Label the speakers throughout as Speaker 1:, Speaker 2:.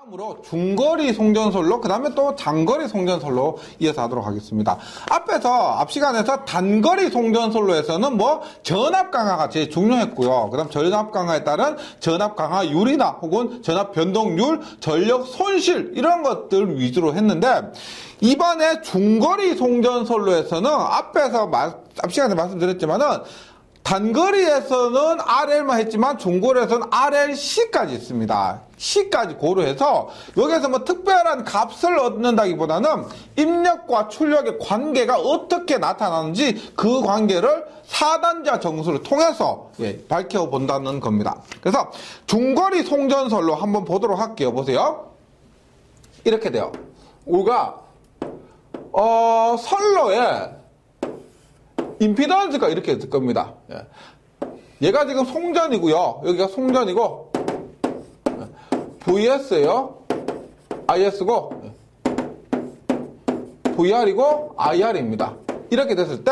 Speaker 1: 다음으로 중거리 송전솔로 그 다음에 또 장거리 송전솔로 이어서 하도록 하겠습니다. 앞 시간에서 단거리 송전솔로에서는 뭐 전압 강화가 제일 중요했고요. 그 다음 전압 강화에 따른 전압 강화율이나 혹은 전압 변동률, 전력 손실 이런 것들 위주로 했는데 이번에 중거리 송전솔로에서는 앞 시간에 말씀드렸지만은 단거리에서는 RL만 했지만 중거리에서는 RLC까지 있습니다. C까지 고려해서 여기에서 뭐 특별한 값을 얻는다기보다는 입력과 출력의 관계가 어떻게 나타나는지 그 관계를 4단자 정수를 통해서 밝혀본다는 겁니다. 그래서 중거리 송전솔로 한번 보도록 할게요. 보세요. 이렇게 돼요. 우리가 선로에 임피던스가 이렇게 있을 겁니다. 얘가 지금 송전이고요. 여기가 송전이고 VS예요. IS고 VR이고 IR입니다. 이렇게 됐을 때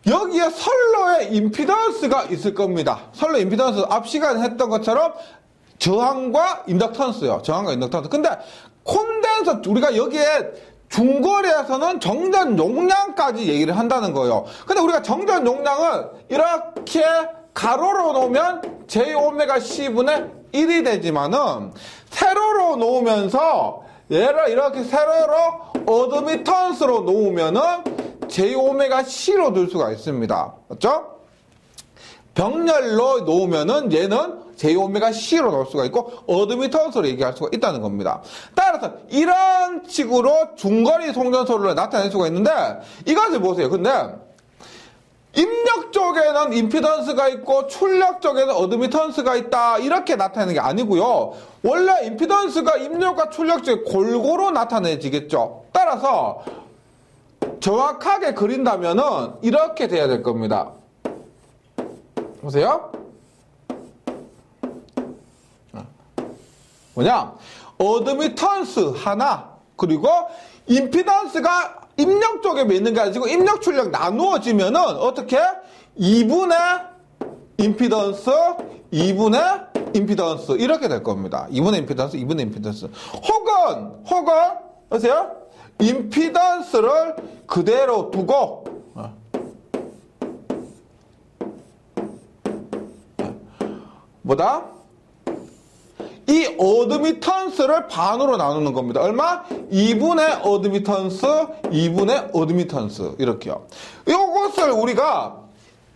Speaker 1: 여기에 선로에 임피던스가 있을 겁니다. 선로 임피던스 앞 시간에 했던 것처럼 저항과 인덕턴스요. 저항과 인덕턴스. 근데 콘덴서 우리가 여기에 중거리에서는 정전 용량까지 얘기를 한다는 거예요. 근데 우리가 정전 용량은 이렇게 가로로 놓으면 JωC분의 1이 되지만은 세로로 놓으면서 얘를 이렇게 세로로 어드미턴스로 놓으면은 JωC로 둘 수가 있습니다. 맞죠? 병렬로 놓으면은 얘는 JωC로 넣을 수가 있고 어드미턴스로 얘기할 수가 있다는 겁니다. 따라서 이런 식으로 중거리 송전솔로를 나타낼 수가 있는데 이것을 보세요. 근데 입력 쪽에는 임피던스가 있고 출력 쪽에는 어드미턴스가 있다 이렇게 나타내는 게 아니고요. 원래 임피던스가 입력과 출력 쪽에 골고루 나타내지겠죠. 따라서 정확하게 그린다면은 이렇게 돼야 될 겁니다. 보세요. 뭐냐? 어드미턴스 하나, 그리고 임피던스가 입력 쪽에 있는 게 아니고 입력 출력 나누어지면은 어떻게? 2분의 임피던스, 2분의 임피던스 이렇게 될 겁니다. 2분의 임피던스, 2분의 임피던스. 혹은 보세요. 임피던스를 그대로 두고 뭐다? 이 어드미턴스를 반으로 나누는 겁니다. 얼마? 2분의 어드미턴스, 2분의 어드미턴스. 이렇게요. 이것을 우리가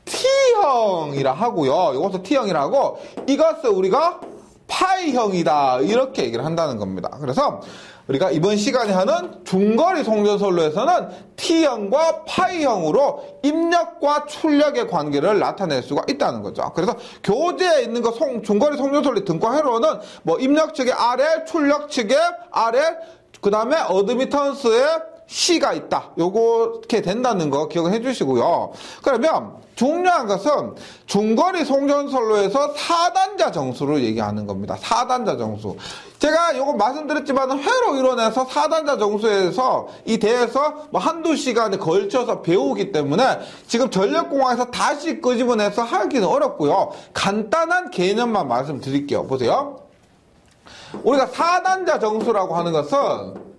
Speaker 1: T형이라 하고요. 이것을 T형이라 하고, 이것을 우리가 파이형이다. 이렇게 얘기를 한다는 겁니다. 그래서 우리가 이번 시간에 하는 중거리 송전솔로에서는 T형과 파이형으로 입력과 출력의 관계를 나타낼 수가 있다는 거죠. 그래서 교재에 있는 거 중거리 송전솔로 등과회로는 뭐 입력 측에 RL, 출력 측에 RL, 그 다음에 어드미턴스에 C가 있다. 요렇게 된다는 거 기억해 주시고요. 그러면 중요한 것은 중거리 송전솔로에서 4단자 정수를 얘기하는 겁니다. 4단자 정수. 제가 요거 말씀드렸지만 회로 이론에서 4단자 정수에서 이 대해서 뭐 한두 시간에 걸쳐서 배우기 때문에 지금 전력공학에서 다시 끄집어내서 하기는 어렵고요. 간단한 개념만 말씀드릴게요. 보세요. 우리가 4단자 정수라고 하는 것은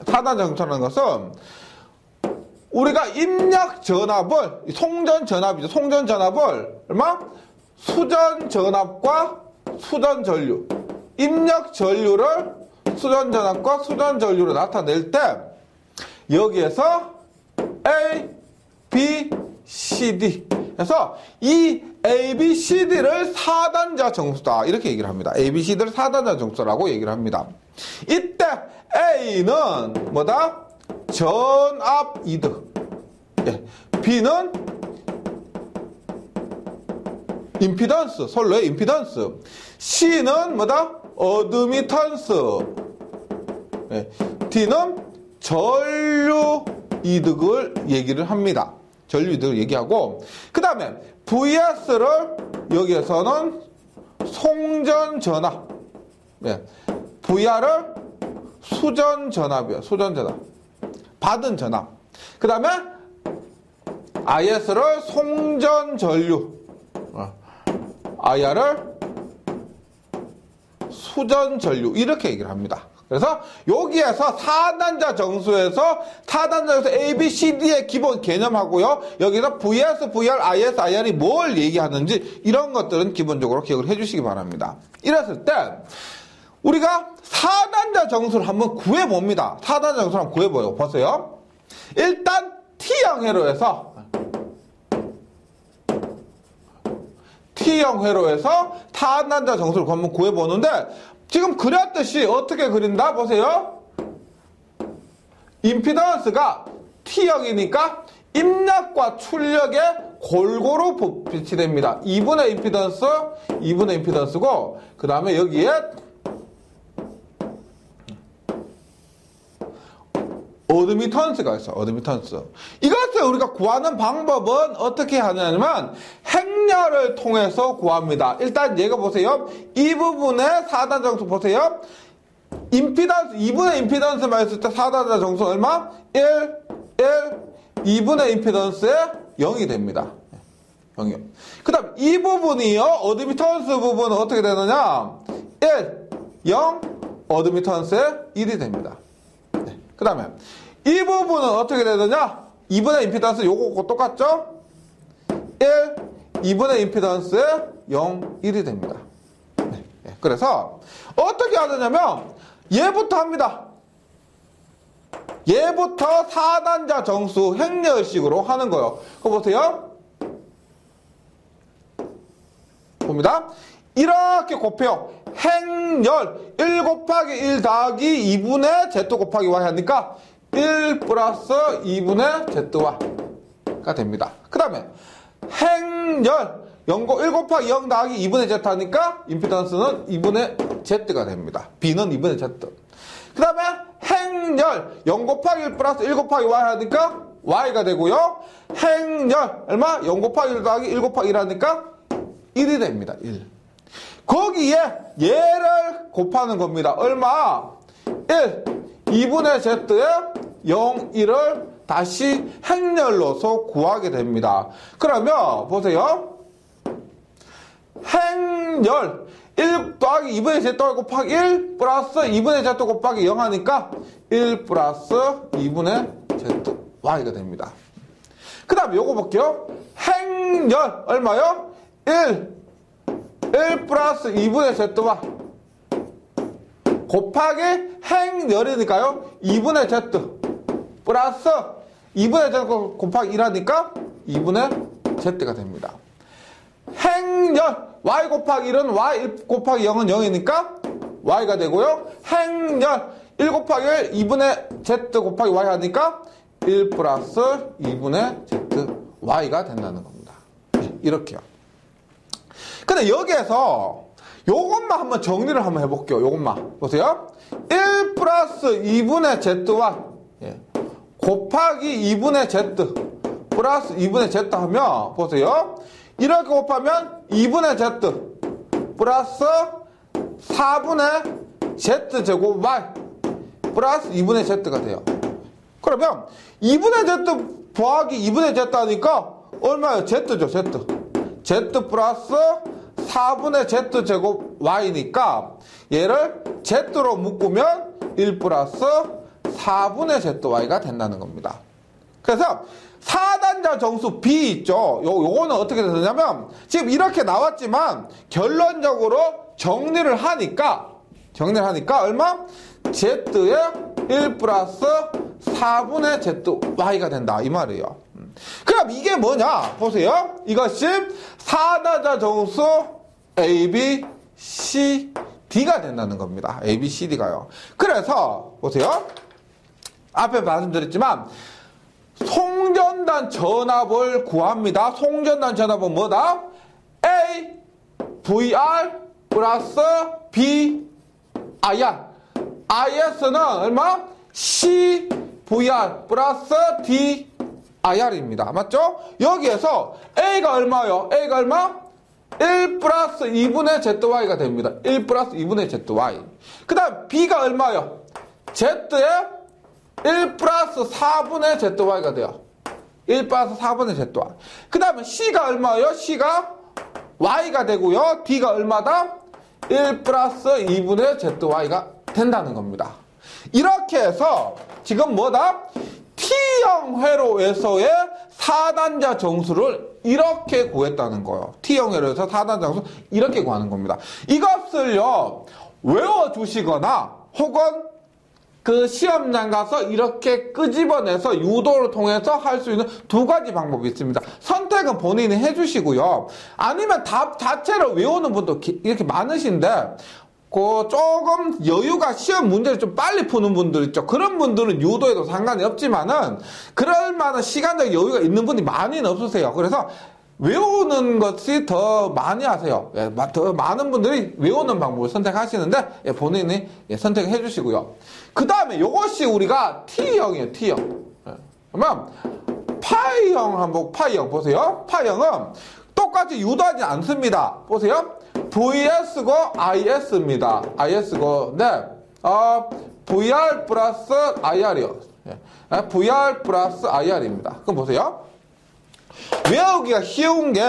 Speaker 1: 4단자 정수라는 것은 우리가 입력 전압을 송전 전압이죠. 송전 전압을 얼마? 수전 전압과 수전 전류, 입력 전류를 수전 전압과 수전 전류로 나타낼 때 여기에서 A, B, C, D 그래서 이 A, B, C, D를 4단자 정수다 이렇게 얘기를 합니다. A, B, C, D를 4단자 정수라고 얘기를 합니다. 이때 A는 뭐다? 전압 이득, B는 임피던스, 선로의 임피던스, C는 뭐다? 어드미턴스, D는 전류 이득을 얘기를 합니다. 전류 이득을 얘기하고, 그 다음에 VS를 여기에서는 송전 전압, VR을 수전 전압이에요. 수전 전압. 받은 전압. 그 다음에 IS를 송전 전류, IR을 수전 전류 이렇게 얘기를 합니다. 그래서 여기에서 4단자 정수에서 4단자 정수 A, B, C, D의 기본 개념하고요. 여기서 VS, VR, IS, IR이 뭘 얘기하는지 이런 것들은 기본적으로 기억을 해주시기 바랍니다. 이랬을 때 우리가 4단자 정수를 한번 구해봅니다. 4단자 정수를 한번 구해봐요. 보세요. 일단 T형 회로에서 T형 회로에서 4단자 정수를 한번 구해보는데 지금 그렸듯이 어떻게 그린다? 보세요. 임피던스가 T형이니까 입력과 출력에 골고루 배치됩니다. 2분의 임피던스, 2분의 임피던스고 그 다음에 여기에 어드미턴스가 있어. 어드미턴스. 이것을 우리가 구하는 방법은 어떻게 하냐면 행렬을 통해서 구합니다. 일단 얘가 보세요. 이 부분의 4단자 정수 보세요. 임피던스 2분의 임피던스만 했을 때 4단자 정수 얼마? 1, 2분의 임피던스에 0이 됩니다. 0이요. 그 다음 이 부분이요. 어드미턴스 부분은 어떻게 되느냐? 1, 0, 어드미턴스에 1이 됩니다. 그 다음에 이 부분은 어떻게 되느냐? 2분의 임피던스 요거 똑같죠? 1, 2분의 임피던스에 0, 1이 됩니다. 그래서 어떻게 하느냐면 얘부터 합니다. 얘부터 4단자 정수 행렬식으로 하는 거예요. 그거 보세요. 봅니다. 이렇게 곱해요. 행렬 1 곱하기 1 더하기 2분의 Z 곱하기 Y 하니까 1 플러스 2분의 ZY가 됩니다. 그 다음에 행렬 1 곱하기 0 더하기 2분의 Z 하니까 임피던스는 2분의 Z가 됩니다. B는 2분의 Z. 그 다음에 행렬 0 곱하기 1 플러스 1 곱하기 Y 하니까 Y가 되고요. 행렬 얼마? 0 곱하기 1 더하기 1 곱하기 1 하니까 1이 됩니다. 1. 거기에 얘를 곱하는 겁니다. 얼마? 1. 2분의 Z에 0, 1을 다시 행렬로서 구하게 됩니다. 그러면 보세요. 행렬 1 더하기 2분의 Z 곱하기 1 플러스 2분의 Z 곱하기 0 하니까 1 플러스 2분의 ZY가 됩니다. 그 다음에 요거 볼게요. 행렬 얼마요? 1 플러스 2분의 ZY 곱하기 행렬이니까요. 2분의 Z 플러스 2분의 Z 곱하기 1하니까 2분의 Z가 됩니다. 행렬 Y 곱하기 1은 Y 1 곱하기 0은 0이니까 Y가 되고요. 행렬 1 곱하기 1 2분의 Z 곱하기 Y 하니까 1 플러스 2분의 ZY가 된다는 겁니다. 이렇게요. 근데 여기에서 요것만 한번 정리를 한번 해볼게요. 요것만 보세요. 1 플러스 2분의 ZY 곱하기 2분의 Z 플러스 2분의 Z 하면 보세요. 이렇게 곱하면 2분의 Z 플러스 4분의 Z 제곱 Y 플러스 2분의 Z가 돼요. 그러면 2분의 Z 더하기 2분의 Z 하니까 얼마예요? Z죠. Z 플러스 4분의 Z 제곱 Y니까 얘를 Z로 묶으면 1 플러스 4분의 ZY가 된다는 겁니다. 그래서 4단자 정수 B 있죠. 요거는 어떻게 되냐면 지금 이렇게 나왔지만 결론적으로 정리를 하니까 얼마? Z에 1 플러스 4분의 ZY가 된다. 이 말이에요. 그럼 이게 뭐냐? 보세요. 이것이 4단자 정수 A, B, C, D가 된다는 겁니다. A, B, C, D가요. 그래서 보세요. 앞에 말씀드렸지만 송전단 전압을 구합니다. 송전단 전압은 뭐다? A, VR 플러스 B, IR. IS는 얼마? C, VR 플러스 D, IR입니다. 맞죠? 여기에서 A가 얼마요? A가 얼마? 1 플러스 2분의 ZY가 됩니다. 1 플러스 2분의 ZY. 그 다음 B가 얼마요? Z에 1 플러스 4분의 ZY가 돼요. 1 플러스 4분의 ZY. 그 다음에 C가 얼마예요? C가 Y가 되고요. D가 얼마다? 1 플러스 2분의 ZY가 된다는 겁니다. 이렇게 해서 지금 뭐다? T형 회로에서의 4단자 정수를 이렇게 구했다는 거예요. T형 회로에서 4단자 정수 이렇게 구하는 겁니다. 이것을요 외워주시거나 혹은 그 시험장 가서 이렇게 끄집어내서 유도를 통해서 할 수 있는 두 가지 방법이 있습니다. 선택은 본인이 해주시고요. 아니면 답 자체를 외우는 분도 이렇게 많으신데 그 조금 여유가 시험 문제를 좀 빨리 푸는 분들 있죠. 그런 분들은 유도에도 상관이 없지만은 그럴 만한 시간적 여유가 있는 분이 많이는 없으세요. 그래서 외우는 것이 더 많이 하세요. 예, 더 많은 분들이 외우는 방법을 선택하시는데 예, 본인이 예, 선택해 주시고요. 그 다음에 이것이 우리가 T형이에요. T형. 예. 그러면 파이형 한번 파이형 보세요. 파이형은 똑같이 유도하지 않습니다. 보세요. VS고 IS입니다. IS고 네. VR 플러스 IR이요. 예. VR 플러스 IR입니다. 그럼 보세요. 외우기가 쉬운 게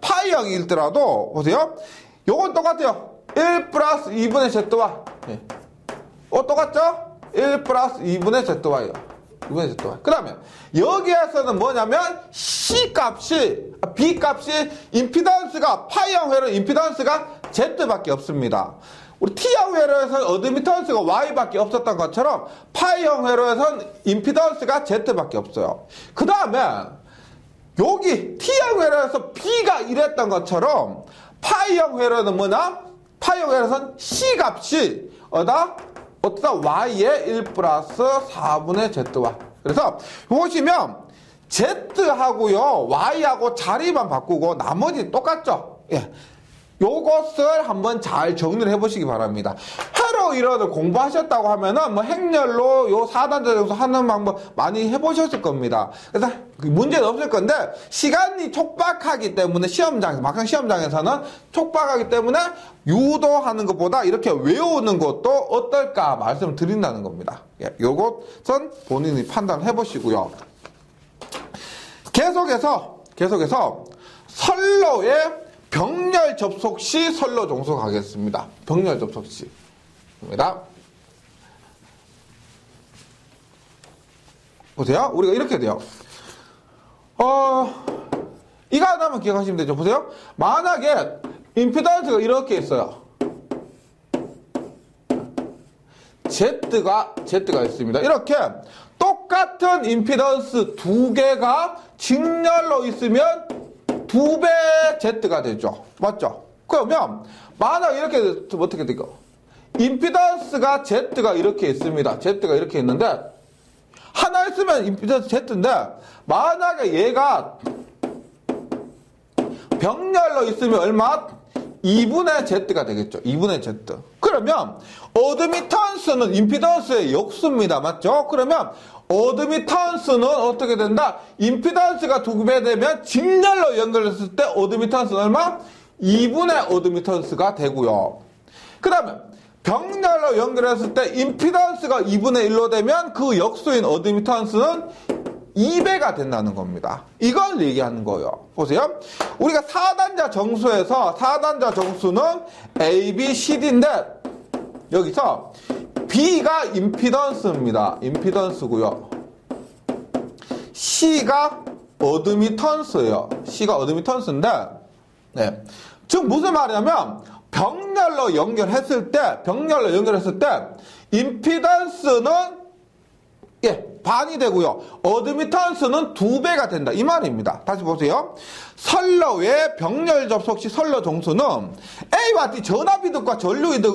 Speaker 1: 파이형이더라도 보세요. 요건 똑같아요. 1 플러스 2분의 ZY. 예. 똑같죠? 1 플러스 2분의 ZY요. 2분의 ZY. 그 다음에 여기에서는 뭐냐면 C 값이 B 값이 임피던스가 파이형 회로 임피던스가 Z밖에 없습니다. 우리 T형 회로에서는 어드미턴스가 Y밖에 없었던 것처럼 파이형 회로에서는 임피던스가 Z밖에 없어요. 그 다음에 여기 T형 회로에서 B가 이랬던 것처럼 파이형 회로는 뭐냐? 파이형 회로에서는 C 값이 어디다 Y의 1 플러스 4분의 ZY. 그래서 보시면 Z하고요 Y하고 자리만 바꾸고 나머지 똑같죠? 예. 요것을 한번 잘 정리를 해보시기 바랍니다. 회로 이론을 공부하셨다고 하면은 뭐 행렬로 요 4단자 정도 하는 방법 많이 해보셨을 겁니다. 그래서 문제는 없을 건데 시간이 촉박하기 때문에 막상 시험장에서는 촉박하기 때문에 유도하는 것보다 이렇게 외우는 것도 어떨까 말씀을 드린다는 겁니다. 예, 요것은 본인이 판단해 보시고요. 계속해서 선로의 병렬 접속 시 선로 정수 가겠습니다. 병렬 접속 시. 입니다. 보세요. 우리가 이렇게 돼요. 이거 하나만 기억하시면 되죠. 보세요. 만약에 임피던스가 이렇게 있어요. Z가 있습니다. 이렇게 똑같은 임피던스 두 개가 직렬로 있으면 2배 Z가 되죠. 맞죠? 그러면 만약 이렇게 어떻게 되고 임피던스가 Z가 이렇게 있습니다. Z가 이렇게 있는데 하나 있으면 임피던스 Z인데 만약에 얘가 병렬로 있으면 얼마? 2분의 Z가 되겠죠. 2분의 Z. 그러면 어드미턴스는 임피던스의 역수입니다. 맞죠? 그러면 어드미턴스는 어떻게 된다? 임피던스가 2배 되면 직렬로 연결했을 때 어드미턴스는 얼마? 2분의 어드미턴스가 되고요. 그 다음에 병렬로 연결했을 때 임피던스가 2분의 1로 되면 그 역수인 어드미턴스는 2배가 된다는 겁니다. 이걸 얘기하는 거예요. 보세요. 우리가 4단자 정수에서 4단자 정수는 A, B, C, D인데 여기서 B가 임피던스입니다. 임피던스고요. C가 어드미턴스예요. C가 어드미턴스인데 네. 즉 무슨 말이냐면 병렬로 연결했을 때 임피던스는 반이 되고요. 어드미턴스는 2배가 된다. 이 말입니다. 다시 보세요. 선로의 병렬 접속 시 선로 정수는 A와 D 전압이득과 전류이득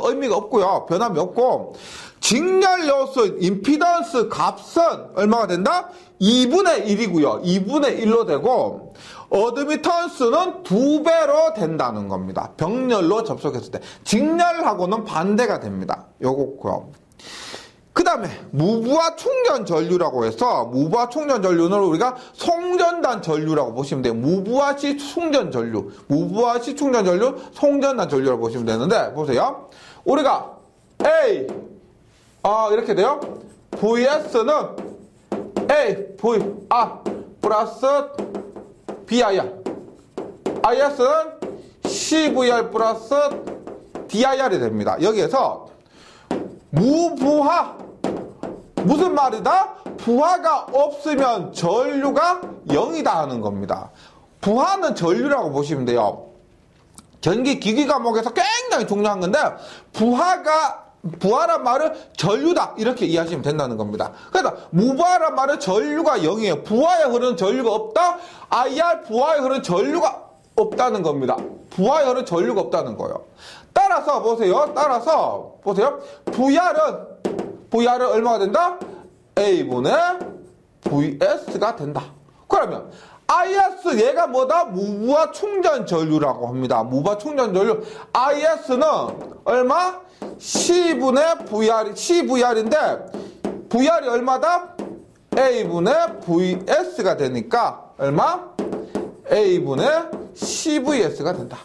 Speaker 1: 의미가 없고요. 변함이 없고 직렬 요소 임피던스 값은 얼마가 된다? 2분의 1이고요. 2분의 1로 되고 어드미턴스는 2배로 된다는 겁니다. 병렬로 접속했을 때. 직렬하고는 반대가 됩니다. 요거고요. 그 다음에 무부하 충전 전류라고 해서 무부하 충전 전류는 우리가 송전단 전류라고 보시면 돼요. 무부하시 충전 전류, 송전단 전류라고 보시면 되는데 보세요. 우리가 A 이렇게 돼요. VS는 A, V, 플러스 BI야. IS는 C CVR 플러스 DIR이 됩니다. 여기에서 무부하, 무슨 말이다? 부하가 없으면 전류가 0이다 하는 겁니다. 부하는 전류라고 보시면 돼요. 전기 기기 과목에서 굉장히 중요한 건데, 부하란 말은 전류다 이렇게 이해하시면 된다는 겁니다. 그래서 무부하란 말은 전류가 0이에요. 부하에 흐르는 전류가 없다. IR 부하에 흐르는 전류가 없다는 겁니다. 부하에 흐르는 전류가 없다는 거예요. 따라서 보세요. VR은 얼마가 된다? A분의 VS가 된다. 그러면 IS 얘가 뭐다? 무부하 충전 전류라고 합니다. 무부하 충전 전류. IS는 얼마? C분의 CVR인데 VR이 얼마다? A분의 VS가 되니까 얼마? A분의 CVS가 된다.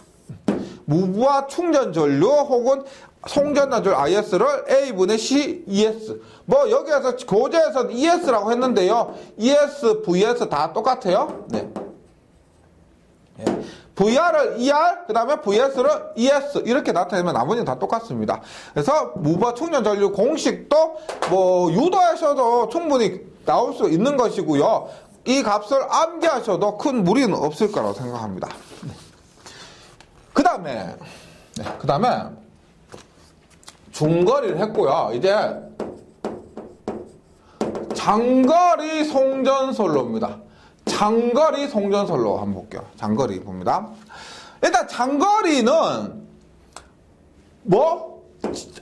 Speaker 1: 무부하 충전 전류 혹은 송전단 전류 IS를 A분의 CES. 뭐 여기에서 고제에서는 ES라고 했는데요. ES, VS 다 똑같아요. 네. VR을 ER, 그 다음에 VS를 ES 이렇게 나타내면 나머지는 다 똑같습니다. 그래서 무부하 충전 전류 공식도 뭐 유도하셔도 충분히 나올 수 있는 것이고요. 이 값을 암기하셔도 큰 무리는 없을 거라고 생각합니다. 네. 그 다음에 중거리를 했고요. 이제 장거리 송전선로입니다. 장거리 송전선로 한번 볼게요. 장거리 봅니다. 일단 장거리는 뭐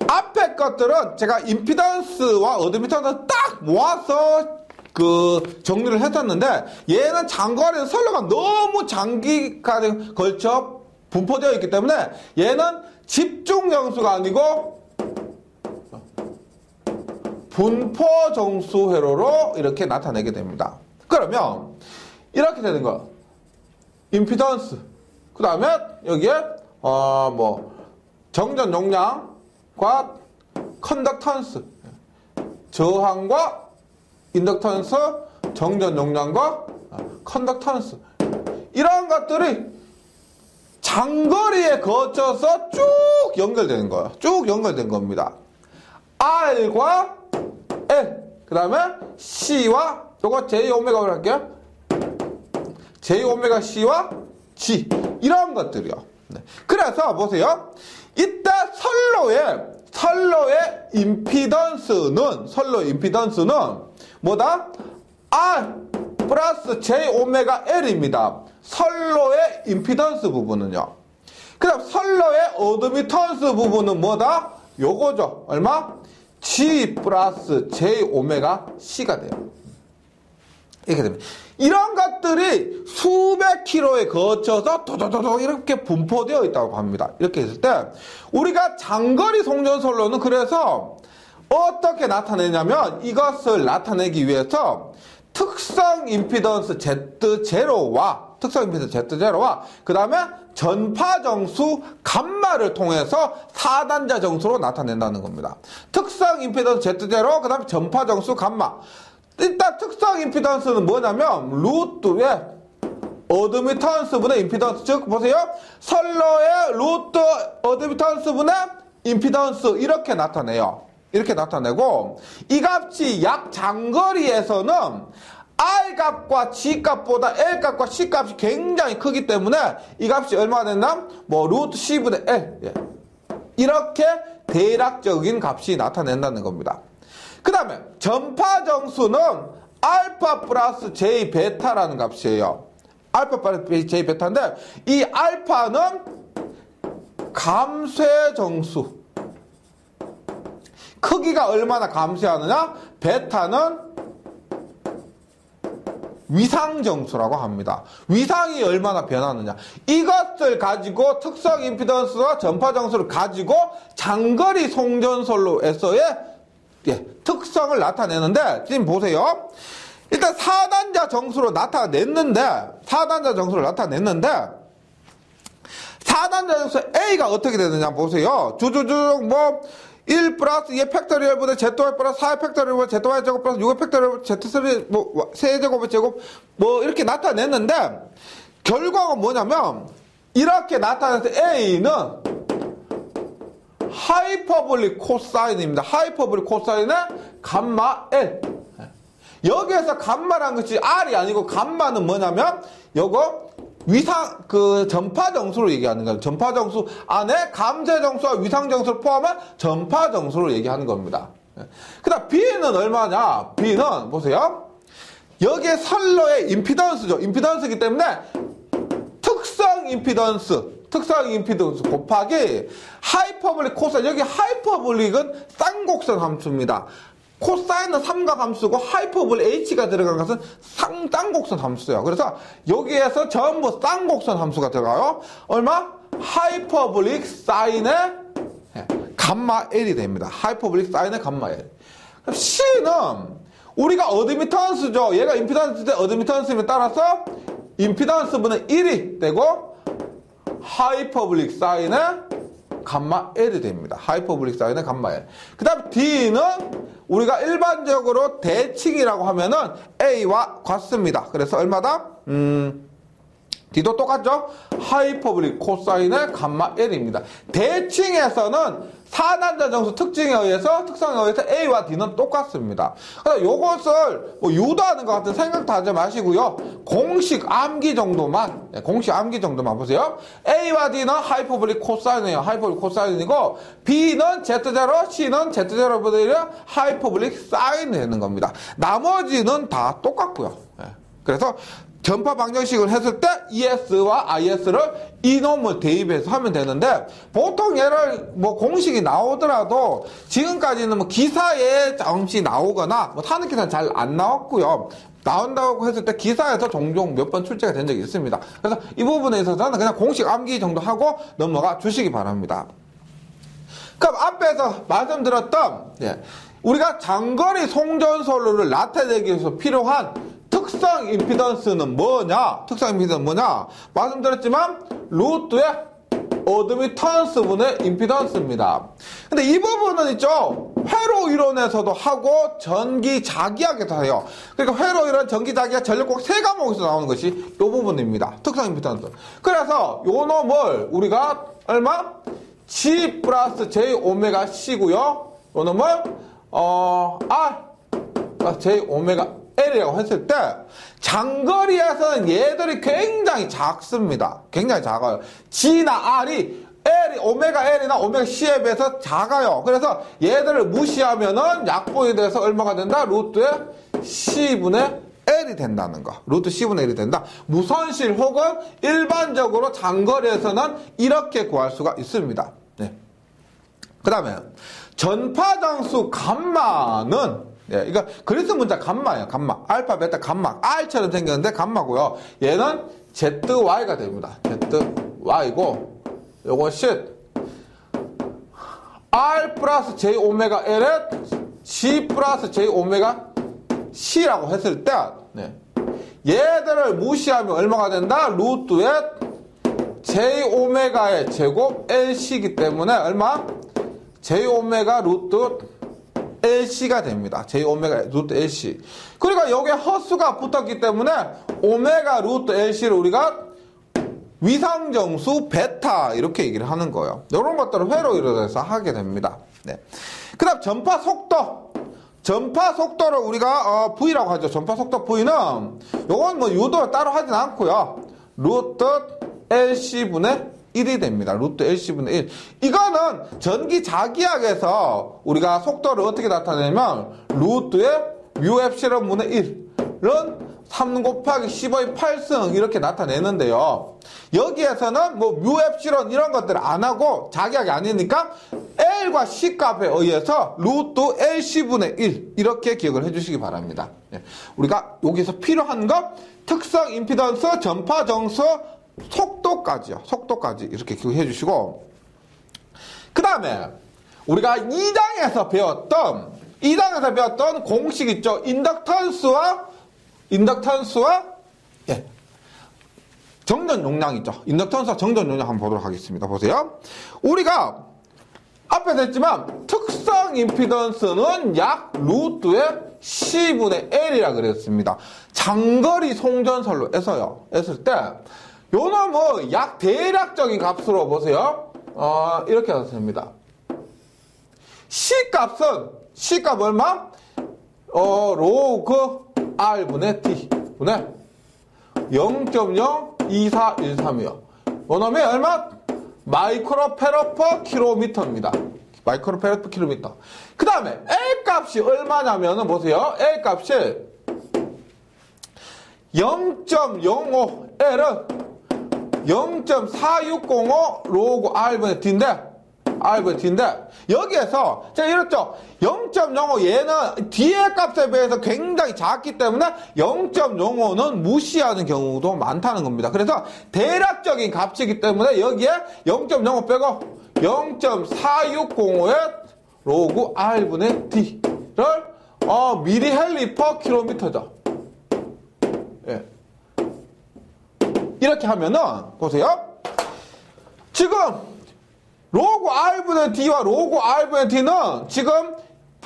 Speaker 1: 앞에 것들은 제가 임피던스와 어드미턴스 딱 모아서 정리를 했었는데, 얘는 장거리는 선로가 너무 장기간에 걸쳐 분포되어 있기 때문에 얘는 집중 정수가 아니고 분포 정수 회로로 이렇게 나타내게 됩니다. 그러면 이렇게 되는 거야. 임피던스, 그 다음에 여기에 정전 용량과 컨덕턴스, 저항과 인덕턴스, 정전 용량과 컨덕턴스, 이런 것들이 장거리에 거쳐서 쭉 연결되는 거예요. 쭉 연결된 겁니다. R과 L, 그 다음에 C와, 요거 J오메가로 할게요. J오메가 C와 G, 이런 것들이요. 네. 그래서 보세요. 이때 선로의 임피던스는 뭐다? R 플러스 J오메가 L입니다. 선로의 임피던스 부분은요. 그 다음 선로의 어드미턴스 부분은 뭐다? 요거죠. 얼마? G 플러스 J오메가 C가 돼요. 이렇게 됩니다. 이런 것들이 수백 킬로에 거쳐서 도도도도 이렇게 분포되어 있다고 합니다. 이렇게 했을 때 우리가 장거리 송전선로는 그래서 어떻게 나타내냐면, 이것을 나타내기 위해서 특성 임피던스 Z0와 그 다음에 전파 정수 감마를 통해서 4단자 정수로 나타낸다는 겁니다. 특성 임피던스 Z0, 그 다음에 전파 정수 감마. 일단 특성 임피던스는 뭐냐면 루트의 어드미턴스분의 임피던스, 즉 보세요. 선로의 루트 어드미턴스분의 임피던스 이렇게 나타내요. 이렇게 나타내고, 이 값이 약 장거리에서는 R 값과 G 값보다 L 값과 C 값이 굉장히 크기 때문에 이 값이 얼마가 된다? 루트 C분의 L. 예. 이렇게 대략적인 값이 나타낸다는 겁니다. 그 다음에 전파 정수는 알파 플러스 J 베타라는 값이에요. 알파 플러스 J 베타인데, 이 알파는 감쇄 정수, 크기가 얼마나 감쇄하느냐, 베타는 위상정수라고 합니다. 위상이 얼마나 변하느냐, 이것을 가지고 특성 임피던스와 전파정수를 가지고 장거리 송전선로에서의 특성을 나타내는데, 지금 보세요. 일단 4단자 정수를 나타냈는데 4단자 정수 A가 어떻게 되느냐 보세요. 주주쭉 1 플러스 2의 팩토리얼보다 Z5 플러스 4의 팩토리얼보다 Z5 제곱 플러스 6의 팩토리얼보다 Z3 세제곱의 제곱 이렇게 나타냈는데, 결과가 뭐냐면 이렇게 나타낼 때 A는 하이퍼볼릭 코사인입니다. 하이퍼볼릭 코사인의 감마 L. 여기에서 감마라는 것이 R이 아니고 감마는 뭐냐면 요거 전파정수로 얘기하는 거예요. 전파정수 안에 감쇄정수와 위상정수를 포함한 전파정수로 얘기하는 겁니다. 그 다음 B는 얼마냐? B는 보세요. 여기에 선로의 임피던스죠. 임피던스이기 때문에 특성 임피던스 곱하기 하이퍼볼릭 코사인. 여기 하이퍼볼릭은 쌍곡선 함수입니다. 코사인은 삼각 함수고 하이퍼볼릭 h가 들어간 것은 쌍곡선 함수예요. 그래서 여기에서 전부 쌍곡선 함수가 들어가요. 얼마? 하이퍼볼릭 사인의 감마 L이 됩니다. 하이퍼볼릭 사인의 감마 L. 그럼 C는 우리가 어드미턴스죠. 얘가 임피던스 대 어드미턴스에 따라서 임피던스분은 1이 되고 하이퍼볼릭 사인의 감마 L이 됩니다. 하이퍼볼릭 사인의 감마 L. 그 다음 D는 우리가 일반적으로 대칭이라고 하면은 A와 같습니다. 그래서 얼마다? D도 똑같죠? 하이퍼볼릭 코사인의 감마 L입니다. 대칭에서는 산한자 정수 특성에 의해서 A와 D는 똑같습니다. 그래서 요것을 유도하는 것 같은 생각도 하지 마시고요. 공식 암기 정도만 보세요. A와 D는 하이퍼볼릭 코사인이에요. 하이퍼볼릭 코사인이고, B는 Z0, C는 Z0보다 하이퍼볼릭 사인이 되는 겁니다. 나머지는 다 똑같고요. 그래서 전파 방정식을 했을 때 ES와 IS를 이놈을 대입해서 하면 되는데, 보통 얘를 공식이 나오더라도 지금까지는 기사에 잠시 나오거나 타는 기사는 잘 안 나왔고요. 나온다고 했을 때 기사에서 종종 몇 번 출제가 된 적이 있습니다. 그래서 이 부분에 있어서는 그냥 공식 암기 정도 하고 넘어가 주시기 바랍니다. 그럼 앞에서 말씀드렸던 우리가 장거리 송전선로를 나타내기 위해서 필요한 특성 임피던스는 뭐냐? 말씀드렸지만 루트의 어드미턴스분의 임피던스입니다. 근데 이 부분은 있죠. 회로 이론에서도 하고 전기 자기학에서 해요. 그러니까 회로 이론, 전기 자기학, 전력곡 세 과목에서 나오는 것이 이 부분입니다. 특성 임피던스. 그래서 요 놈을 우리가 얼마? G 플러스 J 오메가 C고요. 요 놈을 R J 오메가 L이라고 했을 때 장거리에서는 얘들이 굉장히 작습니다. 굉장히 작아요. G나 R이 오메가 L이나 오메가 C에 비해서 작아요. 그래서 얘들을 무시하면은 약분이 돼서 얼마가 된다? 루트의 C분의 L이 된다는 거. 루트 C분의 L이 된다. 무선실 혹은 일반적으로 장거리에서는 이렇게 구할 수가 있습니다. 그 다음에 전파장수 감마는 이거 그리스 문자 감마예요. 감마. 알파, 베타, 감마. R처럼 생겼는데 감마고요. 얘는 ZY가 됩니다. ZY고 요것이 R 플러스 J 오메가 L에 G 플러스 J 오메가 C라고 했을 때 얘들을 무시하면 얼마가 된다? 루트의 J 오메가의 제곱 LC이기 때문에 얼마? J 오메가 루트 LC가 됩니다. J 오메가 루트 LC. 그러니까 여기에 허수가 붙었기 때문에 오메가 루트 LC를 우리가 위상정수 베타 이렇게 얘기를 하는 거예요. 이런 것들을 회로 이루어져서 하게 됩니다. 그 다음 전파 속도. 전파 속도를 우리가 V라고 하죠. 전파 속도 V는 요건 유도를 따로 하진 않고요. 루트 LC분의 1이 됩니다. 루트 LC분의 1. 이거는 전기 자기학에서 우리가 속도를 어떻게 나타내냐면 루트의 뮤 엡실론 분의 1은 3 곱하기 15의 8승 이렇게 나타내는데요. 여기에서는 뮤 엡실론 이런 것들을 안 하고 자기학이 아니니까 L과 C 값에 의해서 루트 LC분의 1 이렇게 기억을 해주시기 바랍니다. 우리가 여기서 필요한 거 특성 임피던스, 전파 정수, 속도까지요. 속도까지 이렇게 기억해 주시고, 그 다음에 우리가 2장에서 배웠던 공식 있죠. 인덕턴스와 정전 용량 있죠. 인덕턴스와 정전 용량 한번 보도록 하겠습니다. 보세요. 우리가 앞에서 했지만 특성 임피던스는 약 루트의 C분의 L이라 그랬습니다. 장거리 송전선로 했을 때 요는 뭐 약 대략적인 값으로 보세요. 이렇게 해도 됩니다. C값 얼마? 로그 R분의 T 분의 0.02413이요. 요놈이 얼마? 마이크로페라 퍼 킬로미터입니다. 마이크로페라 퍼 킬로미터. 그 다음에 L 값이 얼마냐면은 보세요. L 값이 0.05 L은 0.4605 로그 R분의 D인데 여기에서 제가 이랬죠. 0.05 얘는 뒤의 값에 비해서 굉장히 작기 때문에 0.05는 무시하는 경우도 많다는 겁니다. 그래서 대략적인 값이기 때문에 여기에 0.05 빼고 0.4605의 로그 R분의 D를 미리헬리 퍼 킬로미터죠. 예. 이렇게 하면은 보세요. 지금 로그 R분의 D와 로그 R분의 D는 지금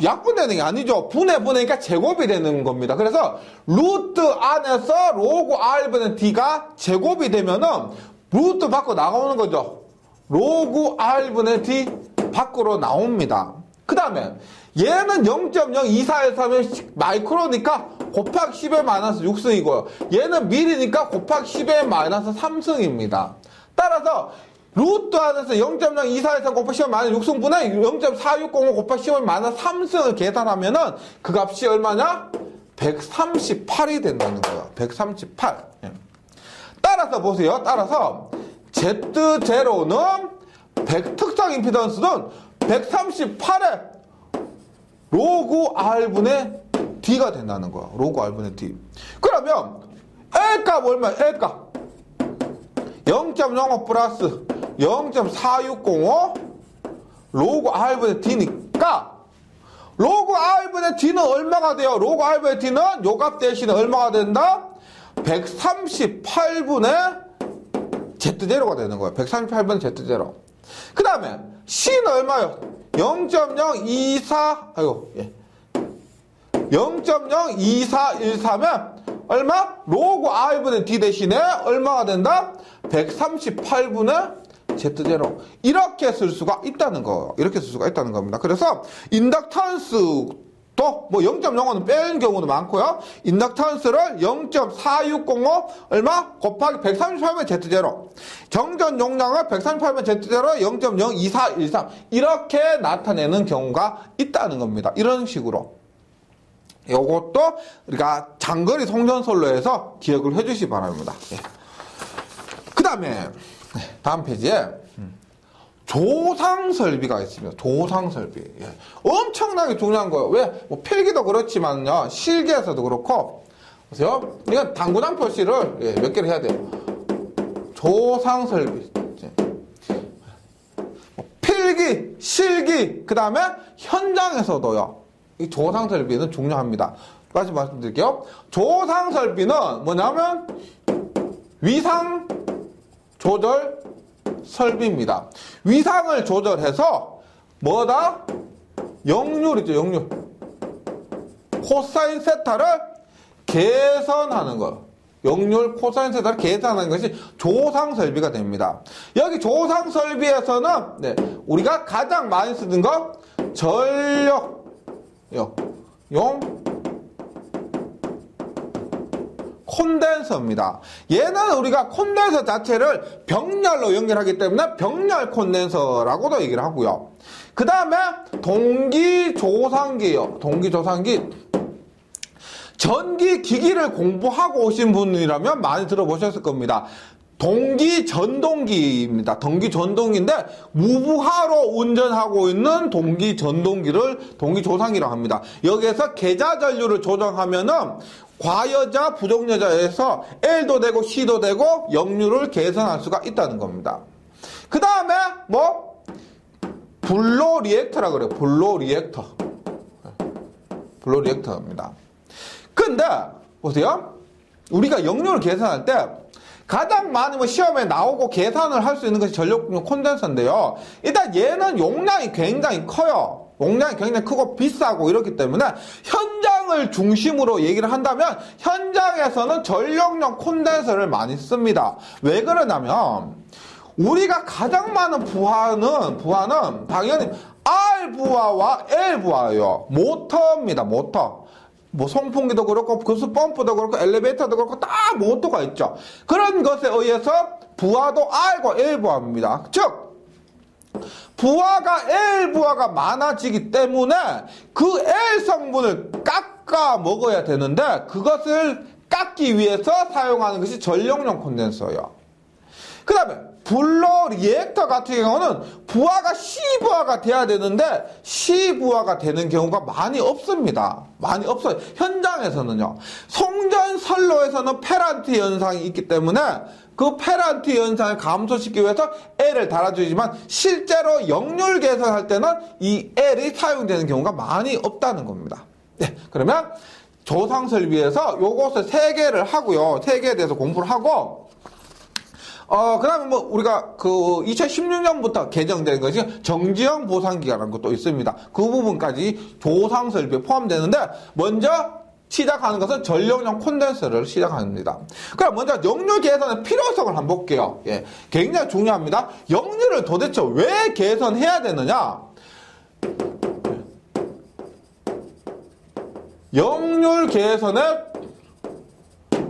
Speaker 1: 약분되는 게 아니죠. 분해보니까 제곱이 되는 겁니다. 그래서 루트 안에서 로그 R분의 D가 제곱이 되면은 루트 밖으로 나오는 거죠. 로그 R분의 D 밖으로 나옵니다. 그 다음에 얘는 0.02413은 마이크로니까 곱하기 10의 마이너스 6승이고요. 얘는 미리니까 곱하기 10의 마이너스 3승입니다. 따라서 루트 안에서 0.02413 곱하기 10의 마이너스 6승분의 0.4605 곱하기 10의 마이너스 3승을 계산하면은 그 값이 얼마냐? 138이 된다는 거예요. 138. 예. 따라서 보세요. 따라서 Z0는 특성 임피던스는 138의 로그 R분의 D가 된다는 거야. 로그 R분의 D. 그러면 L값 얼마야? L값 0.05 플러스 0.4605 로그 R분의 D니까 로그 R분의 D는 얼마가 돼요? 로그 R분의 D는 요 값 대신에 얼마가 된다? 138분의 Z0가 되는 거예요. 138분의 Z0. 그 다음에 C는 얼마요? 0.2413면 얼마? 로그 R분의 D 대신에 얼마가 된다? 138분의 Z0. 이렇게 쓸 수가 있다는 거예요. 이렇게 쓸 수가 있다는 겁니다. 그래서 인덕턴스도 뭐 0.05는 빼는 경우도 많고요. 인덕턴스를 0.4605 얼마? 곱하기 138분의 Z0. 정전 용량을 138분의 Z0 0.02413 이렇게 나타내는 경우가 있다는 겁니다. 이런 식으로. 요것도 우리가 장거리 송전솔로에서 기억을 해주시기 바랍니다. 예. 그 다음에 다음 페이지에 조상설비가 있습니다. 조상설비. 예. 엄청나게 중요한 거예요. 왜? 뭐 필기도 그렇지만요. 실기에서도 그렇고. 보세요. 이건 당구장 표시를 몇 개를 해야 돼요. 조상설비. 필기, 실기, 그 다음에 현장에서도요. 이 조상설비는 중요합니다. 다시 말씀드릴게요. 조상설비는 뭐냐면 위상 조절 설비입니다. 위상을 조절해서 뭐다? 역률이죠, 역률. 코사인 세타를 계산하는 거. 역률 코사인 세타를 계산하는 것이 조상 설비가 됩니다. 여기 조상 설비에서는 우리가 가장 많이 쓰는 거 전력 용 콘덴서입니다. 얘는 우리가 콘덴서 자체를 병렬로 연결하기 때문에 병렬 콘덴서라고도 얘기를 하고요. 그 다음에 동기조상기예요. 동기조상기. 전기기기를 공부하고 오신 분이라면 많이 들어보셨을 겁니다. 동기전동기입니다. 동기전동기인데 무부하로 운전하고 있는 동기전동기를 동기조상기라고 합니다. 여기에서 계좌전류를 조정하면은 과여자, 부정여자에서 L도 되고 C도 되고 역률을 계산할 수가 있다는 겁니다. 그 다음에 뭐 블로 리액터라 그래요. 블로 리액터. 블로 리액터입니다. 근데 보세요. 우리가 역률을 계산할 때 가장 많이 뭐 시험에 나오고 계산을 할 수 있는 것이 전력용 콘덴서인데요. 일단 얘는 용량이 굉장히 커요. 용량이 굉장히 크고 비싸고 이렇기 때문에 현장을 현장을 중심으로 얘기를 한다면 현장에서는 전력용 콘덴서를 많이 씁니다. 왜 그러냐면 우리가 가장 많은 부하는 당연히 R 부하와 L 부하예요. 모터입니다. 모터. 뭐 송풍기도 그렇고 급수 펌프도 그렇고 엘리베이터도 그렇고 다 모터가 있죠. 그런 것에 의해서 부하도 R과 L 부하입니다. 즉 부하가 L 부하가 많아지기 때문에 그 L 성분을 깎아 먹어야 되는데 그것을 깎기 위해서 사용하는 것이 전력용 콘덴서예요. 그 다음에 블로 리액터 같은 경우는 부하가 C 부하가 돼야 되는데 C 부하가 되는 경우가 많이 없습니다. 많이 없어요. 현장에서는요. 송전선로에서는 페란트 현상이 있기 때문에 그 페란트 현상을 감소시키기 위해서 L을 달아주지만 실제로 역률 개선할 때는 이 L이 사용되는 경우가 많이 없다는 겁니다. 네, 그러면 조상설비에서 요것을 3개를 하고요. 3개에 대해서 공부를 하고 그 다음에 뭐, 우리가 2016년부터 개정된 것이 정지형 보상기간이라는 것도 있습니다. 그 부분까지 조상설비에 포함되는데, 먼저 시작하는 것은 전력용 콘덴서를 시작합니다. 그럼 먼저 역률 개선의 필요성을 한번 볼게요. 예, 굉장히 중요합니다. 역률을 도대체 왜 개선해야 되느냐? 역률 개선의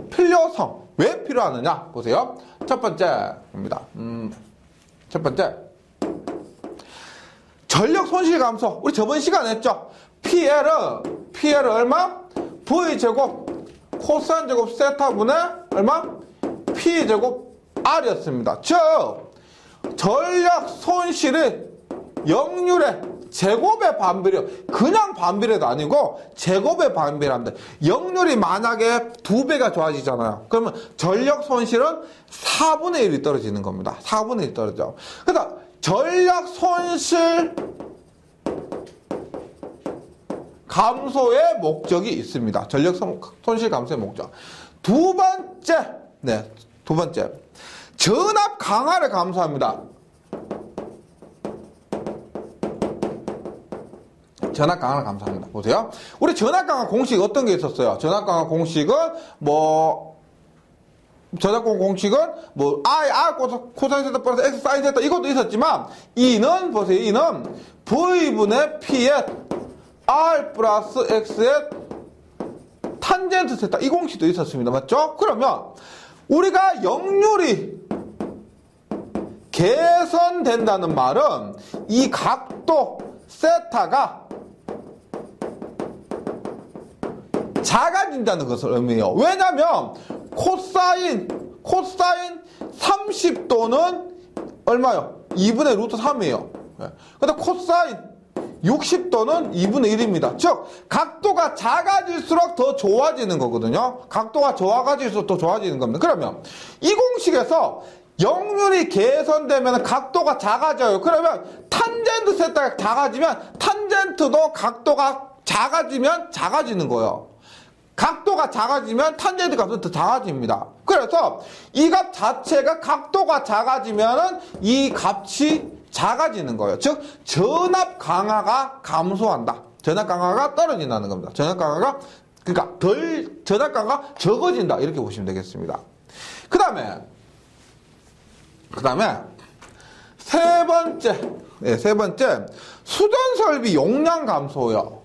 Speaker 1: 필요성. 왜 필요하느냐? 보세요. 첫 번째입니다. 첫 번째. 전력 손실 감소. 우리 저번 시간에 했죠? PL 얼마? V제곱 코사인 제곱 세타분의 얼마? P제곱 R이었습니다. 즉, 전력 손실이 역률의 제곱의 반비례, 그냥 반비례도 아니고 제곱의 반비례합니다. 역률이 만약에 2배가 좋아지잖아요. 그러면 전력 손실은 4분의 1이 떨어지는 겁니다. 4분의 1이 떨어져. 그래서 전력 손실 감소의 목적이 있습니다. 전력 손실 감소의 목적. 두 번째. 전압 강화를 감소합니다. 전압 강화를 감소합니다. 보세요. 우리 전압 강화 공식 어떤 게 있었어요? 전압 강화 공식은 R 코사인 세타 플러스 X 사인 세타 이것도 있었지만 E는 보세요. E는 V분의 P의 R 플러스 X의 탄젠트 세타 이 공식도 있었습니다. 맞죠? 그러면 우리가 역률이 개선된다는 말은 이 각도 세타가 작아진다는 것을 의미해요. 왜냐면 코사인 30도는 얼마요? 2분의 루트 3이에요. 근데 코사인 60도는 2분의 1입니다. 즉 각도가 작아질수록 더 좋아지는 거거든요. 각도가 작아질수록 더 좋아지는 겁니다. 그러면 이 공식에서 역률이 개선되면 각도가 작아져요. 그러면 탄젠트 세타가 작아지면 탄젠트도 각도가 작아지면 작아지는 거예요. 각도가 작아지면 탄젠트 값은 더 작아집니다. 그래서 이 값 자체가 각도가 작아지면은 이 값이 작아지는 거예요. 즉 전압 강화가 감소한다. 전압 강화가 떨어진다는 겁니다. 전압 강화가 적어진다. 이렇게 보시면 되겠습니다. 그 다음에 세 번째 수전 설비 용량 감소요.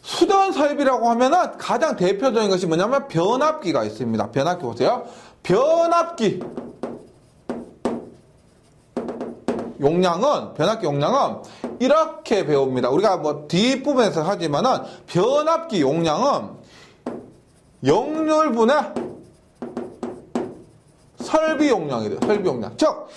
Speaker 1: 수전 설비라고 하면은 가장 대표적인 것이 뭐냐면 변압기가 있습니다. 변압기 보세요. 변압기 용량은 이렇게 배웁니다. 우리가 뭐 뒷부분에서 하지만은 변압기 용량은 역률분의 설비 용량이 돼요. 설비 용량. 즉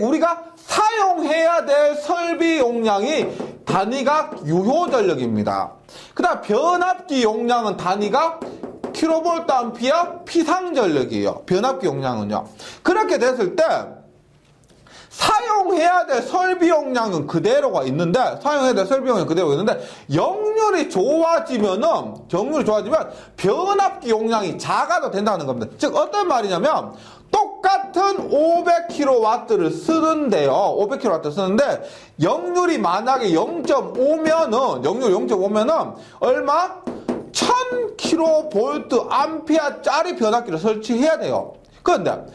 Speaker 1: 우리가 사용해야 될 설비 용량이 단위가 유효전력입니다. 그 다음 변압기 용량은 단위가 킬로볼트 암피어 피상전력이에요. 변압기 용량은요. 그렇게 됐을 때 사용해야 될 설비 용량은 그대로가 있는데, 역률이 좋아지면 변압기 용량이 작아도 된다는 겁니다. 즉, 어떤 말이냐면, 똑같은 500kW를 쓰는데요. 500kW 쓰는데, 역률이 만약에 0.5면은, 얼마? 1000kV 짜리 변압기를 설치해야 돼요. 그런데,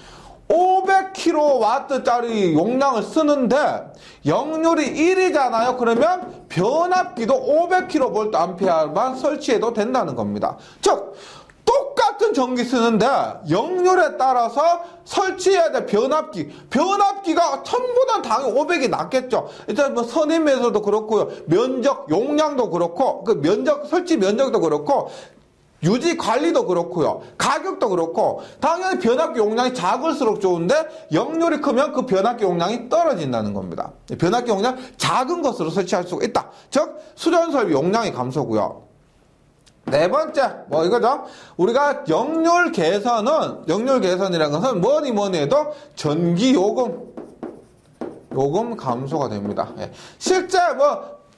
Speaker 1: 500kW짜리 용량을 쓰는데 역률이 1이잖아요. 그러면 변압기도 500kVA만 설치해도 된다는 겁니다. 즉 똑같은 전기 쓰는데 역률에 따라서 설치해야 될 변압기가 1000보다 당연히 500이 낫겠죠. 일단 뭐 선임에서도 그렇고요. 면적 용량도 그렇고 설치 면적도 그렇고 유지 관리도 그렇고요. 가격도 그렇고 당연히 변압기 용량이 작을수록 좋은데 역률이 크면 그 변압기 용량이 떨어진다는 겁니다. 변압기 용량 작은 것으로 설치할 수가 있다. 즉 수전 설비 용량이 감소고요. 네 번째 이거죠. 우리가 역률 개선이라는 것은 뭐니 해도 전기 요금 감소가 됩니다. 실제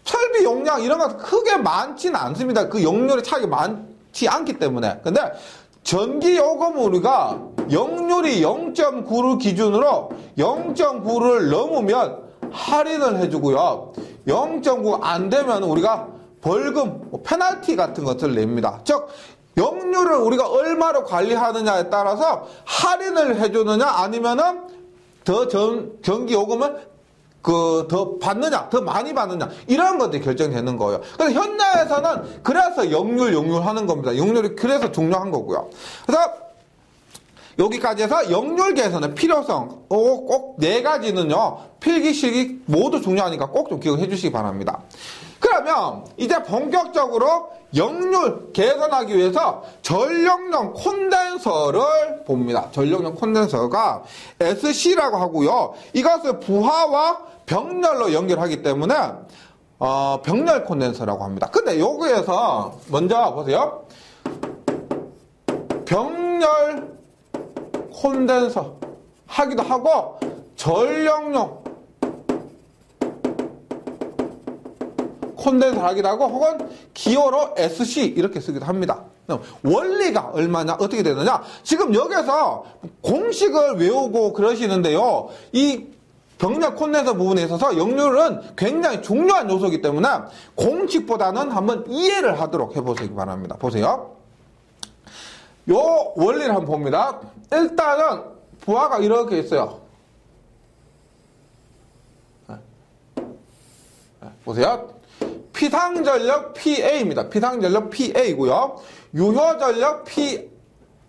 Speaker 1: 설비 용량 이런 거 크게 많지는 않습니다. 그 역률의 차이가 많지 않기 때문에. 근데 전기 요금은 우리가 역률이 0.9를 기준으로 0.9를 넘으면 할인을 해주고요. 0.9 안 되면 우리가 벌금, 페널티 같은 것을 냅니다. 즉 역률을 우리가 얼마로 관리하느냐에 따라서 할인을 해주느냐 아니면은 더 전기 요금을 더 받느냐, 더 많이 받느냐, 이런 것들이 결정되는 거예요. 그래서 현장에서는 그래서 역률 하는 겁니다. 역률이 그래서 중요한 거고요. 그래서 여기까지 해서 역률 개선의 필요성, 꼭 네 가지는요, 필기, 실기 모두 중요하니까 꼭 좀 기억해 주시기 바랍니다. 그러면 이제 본격적으로 역률 개선하기 위해서 전력용 콘덴서를 봅니다. 전력용 콘덴서가 SC라고 하고요. 이것을 부하와 병렬로 연결하기 때문에 병렬 콘덴서라고 합니다. 근데 여기에서 먼저 보세요. 병렬 콘덴서 하기도 하고 전력용 콘덴서 하기도 하고 혹은 기호로 SC 이렇게 쓰기도 합니다. 원리가 얼마나 어떻게 되느냐? 지금 여기서 공식을 외우고 그러시는데요. 이 병렬 콘덴서 부분에 있어서 역률은 굉장히 중요한 요소이기 때문에 공식보다는 한번 이해를 하도록 해보시기 바랍니다. 보세요. 요 원리를 한번 봅니다. 일단은 부하가 이렇게 있어요. 보세요. 피상전력 PA입니다. 피상전력 PA고요. 유효전력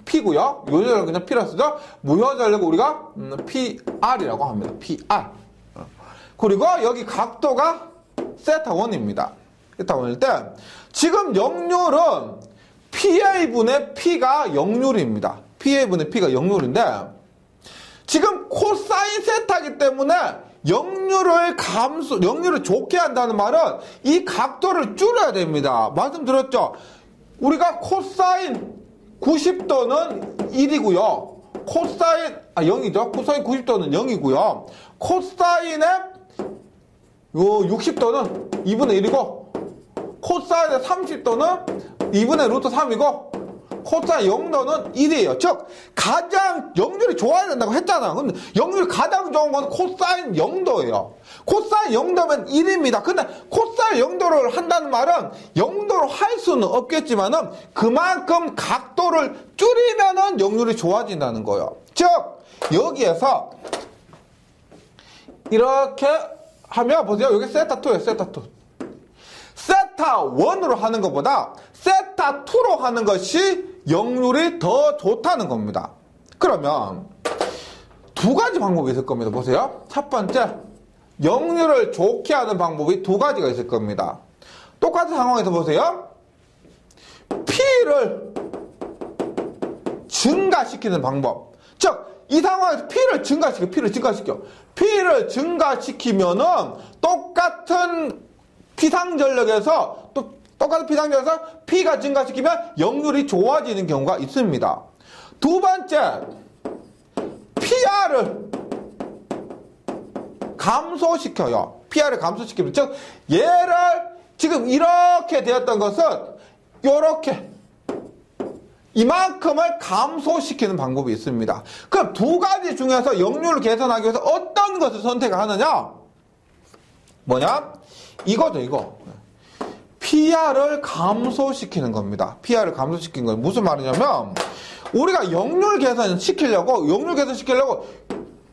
Speaker 1: P고요. 유효전력 그냥 P라 쓰죠. 무효전력 우리가 PR이라고 합니다. PR. 그리고 여기 각도가 세타1입니다. 세타1일 때 지금 역률은 PA분의 P가 역률입니다. PA분의 P가 역률인데 지금 코사인 세타이기 때문에 역률을 좋게 한다는 말은 이 각도를 줄여야 됩니다. 말씀드렸죠? 우리가 코사인 90도는 1이고요. 코사인 0이죠. 코사인 90도는 0이고요. 코사인의 60도는 2분의 1이고 코사인의 30도는 2분의 루트 3이고 코사인 0도는 1이에요. 즉 가장 역률이 좋아야 된다고 했잖아. 근데 역률이 가장 좋은 건 코사인 0도예요. 코사인 0도면 1입니다. 근데 코사인 0도를 한다는 말은 0도로 할 수는 없겠지만은 그만큼 각도를 줄이면은 역률이 좋아진다는 거예요. 즉 여기에서 이렇게 하면 보세요. 여기 세타2예요. 세타2. 세타1으로 하는 것보다 세타2로 하는 것이 역률이 더 좋다는 겁니다. 그러면 두 가지 방법이 있을 겁니다. 보세요. 첫 번째, 역률을 좋게 하는 방법이 두 가지가 있을 겁니다. 똑같은 상황에서 보세요. P를 증가시키는 방법. 즉, 이 상황에서 P를 증가시키면은 똑같은 피상전력에서 P가 증가시키면 역률이 좋아지는 경우가 있습니다. 두 번째, PR을 감소시켜요. PR을 감소시키면, 즉 얘를 지금 이렇게 되었던 것은 요렇게 이만큼을 감소시키는 방법이 있습니다. 그럼 두 가지 중에서 역률을 개선하기 위해서 어떤 것을 선택하느냐? 뭐냐? 이거죠, 이거. PR을 감소시키는 겁니다. PR을 감소시키는 건 무슨 말이냐면, 우리가 역률 개선시키려고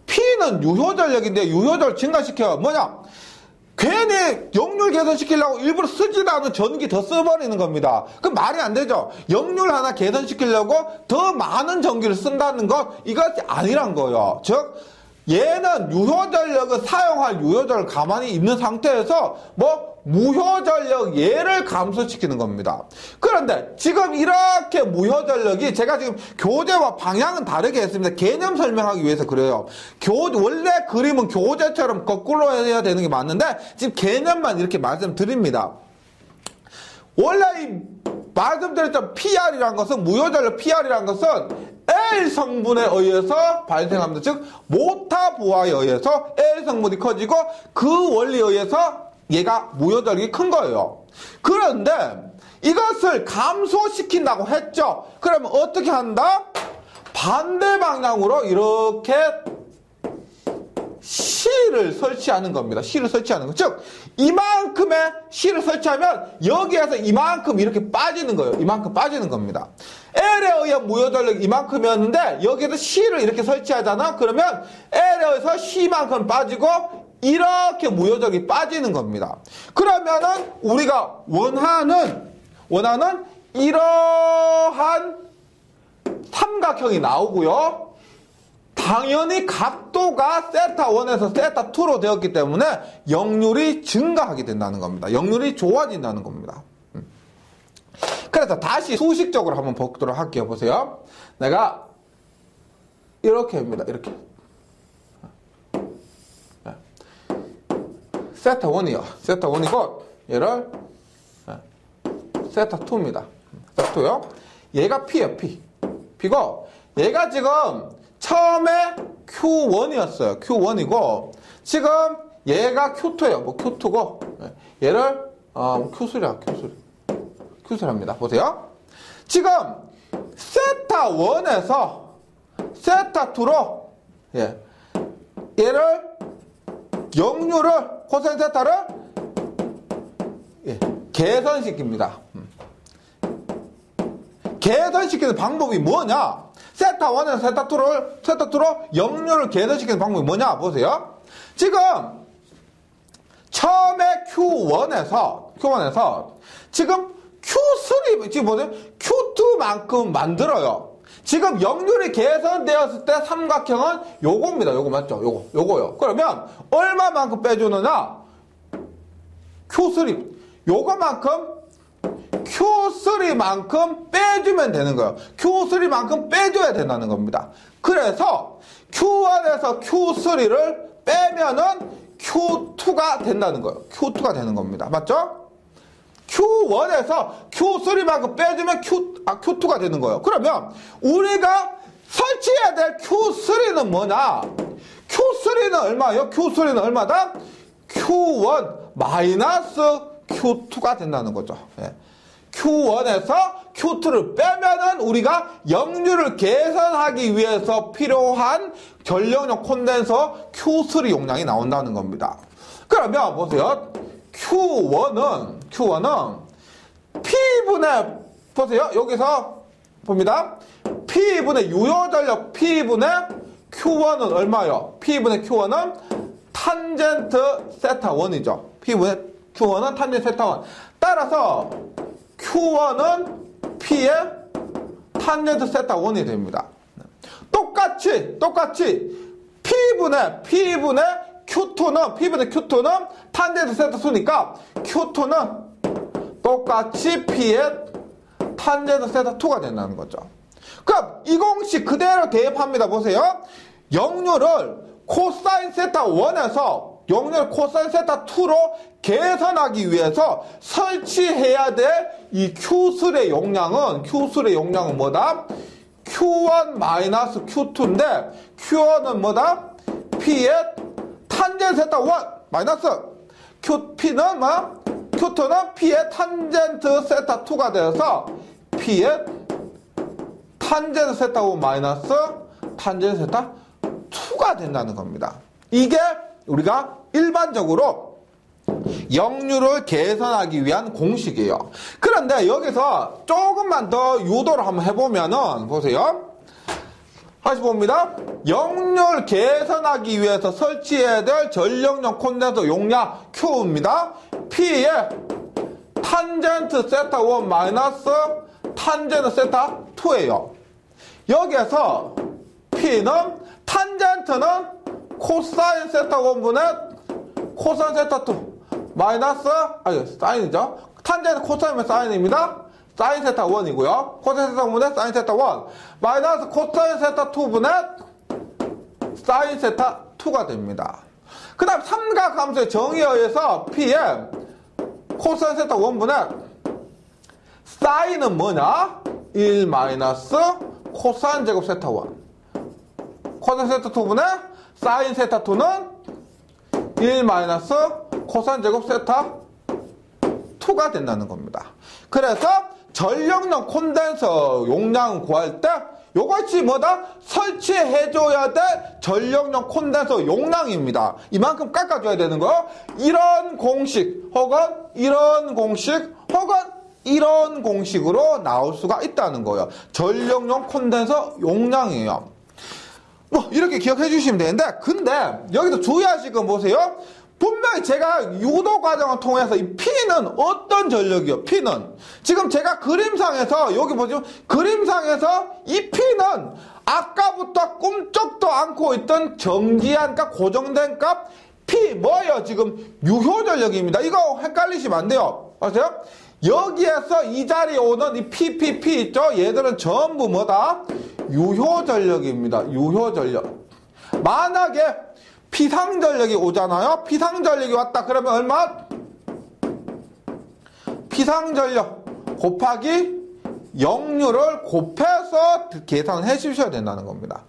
Speaker 1: P는 유효전력인데 유효전력 증가시켜요. 뭐냐? 괜히 역률 개선시키려고 일부러 쓰지도 않은 전기 더 써버리는 겁니다. 그럼 말이 안 되죠. 역률 하나 개선시키려고 더 많은 전기를 쓴다는 건 이것이 아니란 거예요. 즉 얘는 유효전력을 사용할 유효전력을 가만히 있는 상태에서 무효전력 얘를 감소시키는 겁니다. 그런데 지금 이렇게 무효전력이 제가 지금 교재와 방향은 다르게 했습니다. 개념 설명하기 위해서 그래요. 원래 그림은 교재처럼 거꾸로 해야 되는 게 맞는데 지금 개념만 이렇게 말씀드립니다. 원래 이 말씀드렸던 PR이란 것은 무효전력 PR이란 것은 L 성분에 의해서 발생합니다. 즉 모타 부하에 의해서 L 성분이 커지고 그 원리에 의해서 얘가 무효전력이 큰 거예요. 그런데 이것을 감소시킨다고 했죠. 그러면 어떻게 한다? 반대 방향으로 이렇게 C를 설치하는 겁니다. C를 설치하는 거. 즉 이만큼의 C를 설치하면 여기에서 이만큼 이렇게 빠지는 거예요. 이만큼 빠지는 겁니다. L에 의한 무효전력이 이만큼이었는데 여기에서 C를 이렇게 설치하잖아. 그러면 L에 의해서 C만큼 빠지고 이렇게 무효전력이 빠지는 겁니다. 그러면은 우리가 원하는 이러한 삼각형이 나오고요. 당연히 각도가 세타1에서 세타2로 되었기 때문에 역률이 증가하게 된다는 겁니다. 역률이 좋아진다는 겁니다. 그래서 다시 수식적으로 한번 보도록 할게요. 보세요. 내가 이렇게 합니다. 이렇게. 세타1이요. 세타1이고 얘를 세타2입니다. 세타2요. 얘가 P예요. P고 얘가 지금 처음에 Q1이었어요. Q1이고 지금 얘가 Q2예요. Q2고 얘를 Q수랍니다. 보세요. 지금 세타1에서 세타2로 얘를 역률을 코사인 세타를 개선시킵니다. 개선시키는 방법이 뭐냐? 세타1에서 세타2로 역률을 개선시키는 방법이 뭐냐? 보세요. 지금 처음에 Q1에서 지금 Q3, 지금 보세요. Q2만큼 만들어요. 지금 역률이 개선되었을 때 삼각형은 요겁니다. 요거 맞죠? 요거요. 그러면 얼마만큼 빼주느냐? Q3. 요거만큼 Q3만큼 빼주면 되는 거예요. Q3만큼 빼줘야 된다는 겁니다. 그래서 Q1에서 Q3를 빼면은 Q2가 된다는 거예요. Q2가 되는 겁니다. 맞죠? Q1에서 Q3만큼 빼주면 Q2가 되는 거예요. 그러면 우리가 설치해야 될 Q3는 뭐냐? Q3는 얼마예요? Q3는 얼마다? Q1 마이너스 Q2가 된다는 거죠. Q1에서 Q2를 빼면은 우리가 역률을 개선하기 위해서 필요한 전력용 콘덴서 Q3 용량이 나온다는 겁니다. 그러면 보세요. Q1은 P분의, 보세요. 여기서 봅니다. P분의 유효전력 P분의 Q1은 얼마예요? P분의 Q1은 탄젠트 세타1이죠. P분의 Q1은 탄젠트 세타1. 따라서 Q1은 P의 탄젠트 세타1이 됩니다. 똑같이 P분의 Q2는 탄젠트 세타2니까 Q2는 똑같이 P의 탄젠트 세타2가 된다는 거죠. 그럼 이 공식 그대로 대입합니다. 보세요. 역률을 코사인 세타1에서 역률 코사인 세타2로 개선하기 위해서 설치해야 될 이 Q3의 용량은 뭐다? Q1 마이너스 Q2인데 Q1은 뭐다? P의 탄젠트 세타 1 마이너스 P는 뭐? Q2는 P의 탄젠트 세타 2가 되어서 P의 탄젠트 세타 1 마이너스 탄젠트 세타 2가 된다는 겁니다. 이게 우리가 일반적으로 역률을 계산하기 위한 공식이에요. 그런데 여기서 조금만 더 유도를 한번 해보면은 보세요. 다시 봅니다. 역률 계산하기 위해서 설치해야 될 전력용 콘덴서 용량 Q입니다. P의 탄젠트 세타 1 마이너스 탄젠트 세타 2예요. 여기에서 P는 탄젠트는 코사인 세타 1분의 코사인 세타 2 마이너스 사인이죠. 탄젠트 코사인이면 사인입니다. 사인 세타 1이고요. 코사인 세타 1분의 사인 세타 1 마이너스 코사인 세타 2분의 사인 세타 2가 됩니다. 그 다음 삼각함수의 정의에 의해서 P의 코사인 세타 1분의 사인은 뭐냐? 1 마이너스 코사인 제곱 세타 1 코사인 세타 2분의 사인 세타 2는 1 마이너스 코사인 제곱 세타 2가 된다는 겁니다. 그래서 전력용 콘덴서 용량 구할 때 요것이 뭐다? 설치해줘야 될 전력용 콘덴서 용량입니다. 이만큼 깎아줘야 되는 거. 이런 공식 혹은 이런 공식 혹은 이런 공식으로 나올 수가 있다는 거예요. 전력용 콘덴서 용량이에요. 뭐 이렇게 기억해 주시면 되는데, 근데 여기서 주의하실 건 보세요. 분명히 제가 유도 과정을 통해서 이 P는 어떤 전력이요? P는 지금 제가 그림상에서 여기 보시면 그림상에서 이 P는 아까부터 꿈쩍도 않고 있던 정지한 값, 고정된 값 P 뭐예요? 지금 유효 전력입니다. 이거 헷갈리시면 안 돼요. 아세요? 여기에서 이 자리에 오는 이 PPP 있죠? 얘들은 전부 뭐다? 유효 전력입니다. 유효 전력. 만약에 피상전력이 오잖아요. 피상전력이 왔다 그러면 얼마? 피상전력 곱하기 역률을 곱해서 계산해 주셔야 된다는 겁니다.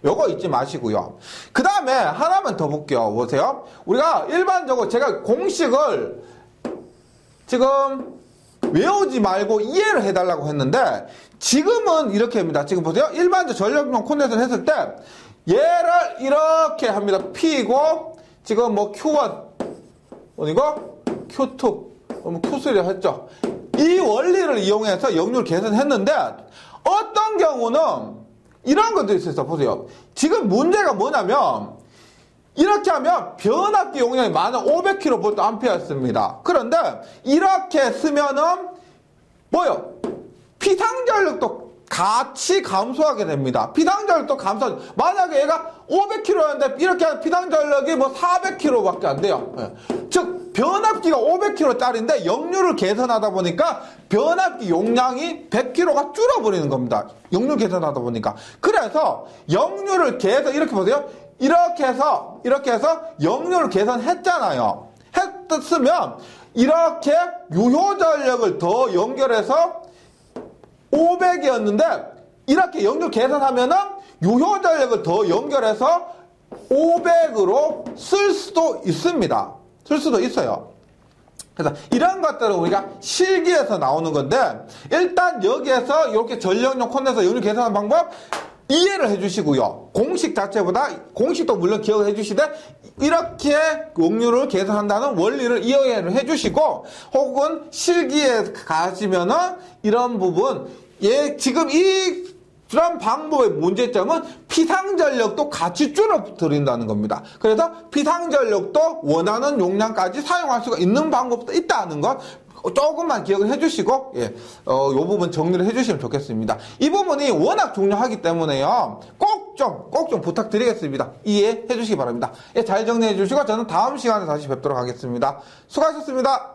Speaker 1: 요거 잊지 마시고요. 그 다음에 하나만 더 볼게요. 보세요. 우리가 일반적으로 제가 공식을 지금 외우지 말고 이해를 해달라고 했는데, 지금은 이렇게 합니다. 지금 보세요. 일반적 전력용 콘덴서를 했을 때 얘를 이렇게 합니다. P고 지금 뭐 Q1 어디고 Q2 Q3를 했죠. 이 원리를 이용해서 역률 계산했는데, 어떤 경우는 이런 것도 있어요. 보세요. 지금 문제가 뭐냐면 이렇게 하면 변압기 용량이 만약 500kVA였습니다. 그런데 이렇게 쓰면은 뭐요? 피상전력도 같이 감소하게 됩니다. 피상전력도 감소. 만약에 얘가 500kg였는데 이렇게 하면 피상전력이 뭐 400kg밖에 안 돼요. 즉 변압기가 500kg짜리인데 역률을 계산하다 보니까 변압기 용량이 100kg가 줄어버리는 겁니다. 역률 계산하다 보니까. 그래서 역률을 계산 이렇게 보세요. 이렇게 해서 역률을 계산했잖아요. 했으면 이렇게 유효 전력을 더 연결해서 500이었는데 이렇게 역률 계산하면은 유효 전력을 더 연결해서 500으로 쓸 수도 있습니다. 쓸 수도 있어요. 그래서 이런 것들은 우리가 실기에서 나오는 건데, 일단 여기에서 이렇게 전력용 콘덴서 역률 계산하는 방법 이해를 해주시고요. 공식 자체보다 공식도 물론 기억을 해주시되 이렇게 역률을 계산한다는 원리를 이해를 해주시고, 혹은 실기에 가시면은 이런 부분, 지금 이런 방법의 문제점은 피상전력도 같이 줄어들인다는 겁니다. 그래서 피상전력도 원하는 용량까지 사용할 수가 있는 방법도 있다는 것 조금만 기억을 해주시고, 요 부분 정리를 해주시면 좋겠습니다. 이 부분이 워낙 중요하기 때문에요. 꼭 좀 부탁드리겠습니다. 이해해 주시기 바랍니다. 잘 정리해 주시고 저는 다음 시간에 다시 뵙도록 하겠습니다. 수고하셨습니다.